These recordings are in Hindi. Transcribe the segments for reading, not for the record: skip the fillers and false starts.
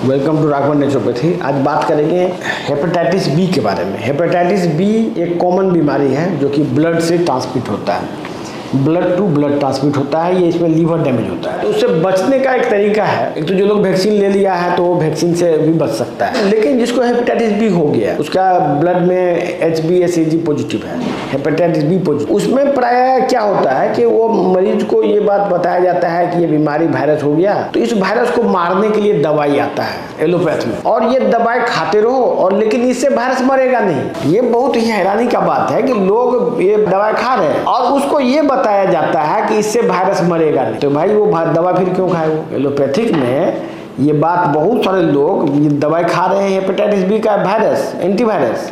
Welcome to Raghavan naturopathy. आज बात करेंगे हेपेटाइटिस बी के बारे में। हेपेटाइटिस बी एक कॉमन बीमारी है जो कि ब्लड से ट्रांसमिट होता है, ब्लड टू ब्लड ट्रांसमिट होता है। ये इसमें लीवर डैमेज होता है। तो उससे बचने का एक तरीका है, एक तो जो लोग वैक्सीन ले लिया है तो वो वैक्सीन से भी बच सकता है, लेकिन जिसको हेपेटाइटिस बी हो गया, उसका ब्लड में HbA पॉजिटिव है, हेपेटाइटिस बी पॉजिटिव, उसमें प्राय क्या होता है कि वो मरीज को ये बात बताया जाता है कि ये बीमारी वायरस हो गया, तो इस वायरस को मारने के लिए दवाई आता है एलोपैथ में, और ये दवाई खाते रहो, और लेकिन इससे वायरस मरेगा नहीं। ये बहुत ही हैरानी का बात है कि लोग ये दवाई खा रहे हैं और उसको ये बताया जाता है कि इससे वायरस मरेगा नहीं, तो भाई वो दवा फिर क्यों खाए? वो एलोपैथिक में ये बात बहुत सारे लोग ये दवाई खा रहे हैं हेपेटाइटिस बी का वायरस, एंटीवायरस,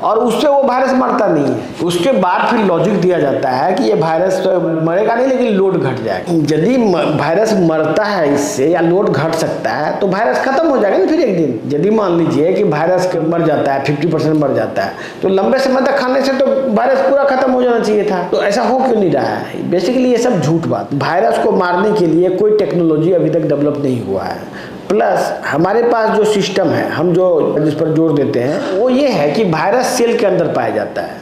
और उससे वो वायरस मरता नहीं है। उसके बाद फिर लॉजिक दिया जाता है कि ये वायरस तो मरेगा नहीं लेकिन लोड घट जाएगा। यदि वायरस मरता है इससे या लोड घट सकता है तो वायरस खत्म हो जाएगा ना फिर एक दिन। यदि मान लीजिए कि वायरस मर जाता है, 50% मर जाता है, तो लंबे समय तक खाने से तो वायरस पूरा खत्म हो जाना चाहिए था। तो ऐसा हो क्यों नहीं रहा है? बेसिकली ये सब झूठ बात। वायरस को मारने के लिए कोई टेक्नोलॉजी अभी तक डेवलप नहीं हुआ है। प्लस हमारे पास जो सिस्टम है, हम जो जिस पर जोर देते हैं वो ये है कि वायरस सेल के अंदर पाया जाता है।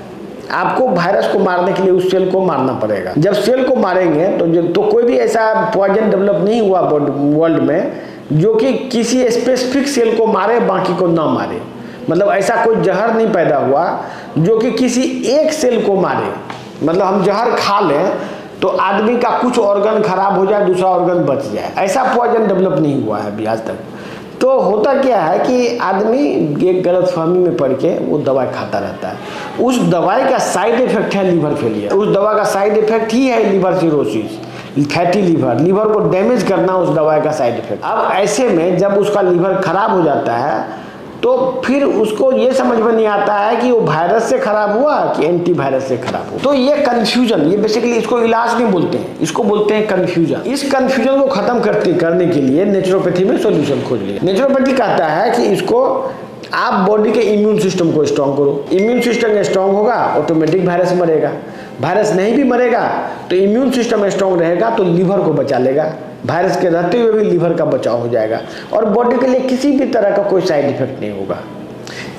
आपको वायरस को मारने के लिए उस सेल को मारना पड़ेगा। जब सेल को मारेंगे तो कोई भी ऐसा पॉइजन डेवलप नहीं हुआ वर्ल्ड में जो कि किसी स्पेसिफिक सेल को मारे बाकी को ना मारे। मतलब ऐसा कोई जहर नहीं पैदा हुआ जो कि किसी एक सेल को मारे। मतलब हम जहर खा लें तो आदमी का कुछ ऑर्गन खराब हो जाए, दूसरा ऑर्गन बच जाए, ऐसा पॉइजन डेवलप नहीं हुआ है अभी आज तक। तो होता क्या है कि आदमी एक गलतफहमी में पड़ के वो दवाई खाता रहता है। उस दवाई का साइड इफेक्ट है लीवर फेलियर। उस दवा का साइड इफेक्ट ही है लीवर सिरोसिस, फैटी लीवर को डैमेज करना उस दवाई का साइड इफेक्ट। अब ऐसे में जब उसका लीवर खराब हो जाता है तो फिर उसको ये समझ में नहीं आता है कि वो वायरस से खराब हुआ कि एंटीवायरस से खराब हुआ। तो ये कंफ्यूजन, ये बेसिकली इसको इलाज नहीं बोलते हैं, इसको बोलते हैं कंफ्यूजन। इस कंफ्यूजन को खत्म करने के लिए नेचुरोपैथी में सॉल्यूशन खोज लिया। नेचुरोपैथी कहता है कि इसको आप बॉडी के इम्यून सिस्टम को स्ट्रांग करो। इम्यून सिस्टम स्ट्रांग होगा ऑटोमेटिक वायरस मरेगा। वायरस नहीं भी मरेगा तो इम्यून सिस्टम स्ट्रांग रहेगा तो लीवर को बचा लेगा। वायरस के रहते हुए भी लीवर का बचाव हो जाएगा और बॉडी के लिए किसी भी तरह का कोई साइड इफेक्ट नहीं होगा।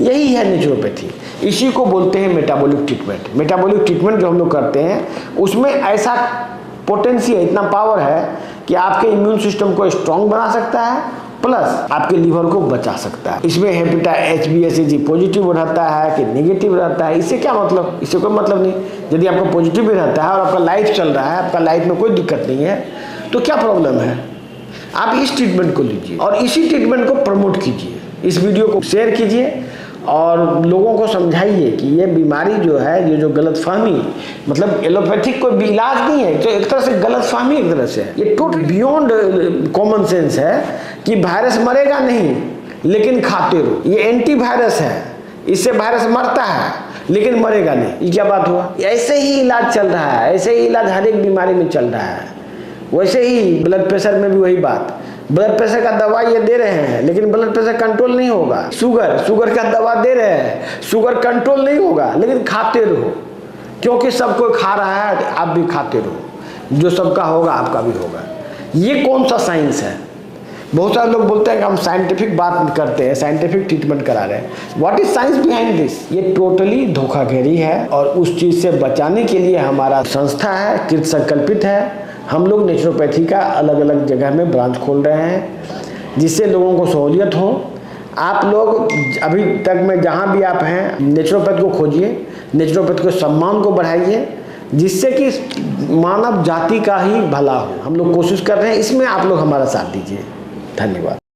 यही है नेचुरोपैथी। इसी को बोलते हैं मेटाबॉलिक ट्रीटमेंट। मेटाबॉलिक ट्रीटमेंट जो हम लोग करते हैं उसमें ऐसा पोटेंशियल, इतना पावर है कि आपके इम्यून सिस्टम को स्ट्रांग बना सकता है प्लस आपके लीवर को बचा सकता है। इसमें HbA पॉजिटिव रहता है कि नेगेटिव रहता है, इससे क्या मतलब? इससे कोई मतलब नहीं। यदि आपका पॉजिटिव भी रहता है और आपका लाइफ चल रहा है, आपका लाइफ में कोई दिक्कत नहीं है, तो क्या प्रॉब्लम है? आप इस ट्रीटमेंट को लीजिए और इसी ट्रीटमेंट को प्रमोट कीजिए। इस वीडियो को शेयर कीजिए और लोगों को समझाइए कि ये बीमारी जो है, ये जो गलतफहमी, मतलब एलोपैथिक कोई इलाज नहीं है, तो एक तरह से गलतफहमी, एक तरह से ये टोटल बियॉन्ड कॉमन सेंस है कि वायरस मरेगा नहीं लेकिन खाते रहो। ये एंटीवायरस है, इससे वायरस मरता है लेकिन मरेगा नहीं। ये क्या बात हुआ? ऐसे ही इलाज चल रहा है, ऐसे ही इलाज हर एक बीमारी में चल रहा है। वैसे ही ब्लड प्रेशर में भी वही बात। ब्लड प्रेशर का दवा ये दे रहे हैं लेकिन ब्लड प्रेशर कंट्रोल नहीं होगा। शुगर का दवा दे रहे हैं, शुगर कंट्रोल नहीं होगा, लेकिन खाते रहो क्योंकि सब कोई खा रहा है, आप भी खाते रहो। जो सबका होगा आपका भी होगा। ये कौन सा साइंस है? बहुत सारे लोग बोलते हैं कि हम साइंटिफिक बात करते हैं, साइंटिफिक ट्रीटमेंट करा रहे हैं। What is science behind this? ये टोटली धोखाधड़ी है और उस चीज से बचाने के लिए हमारा संस्था है, कृत संकल्पित है। हम लोग नेचुरोपैथी का अलग अलग जगह में ब्रांच खोल रहे हैं जिससे लोगों को सहूलियत हो। आप लोग अभी तक में जहाँ भी आप हैं नेचुरोपैथ को खोजिए, नेचुरोपैथ को सम्मान को बढ़ाइए जिससे कि मानव जाति का ही भला हो। हम लोग कोशिश कर रहे हैं, इसमें आप लोग हमारा साथ दीजिए। धन्यवाद।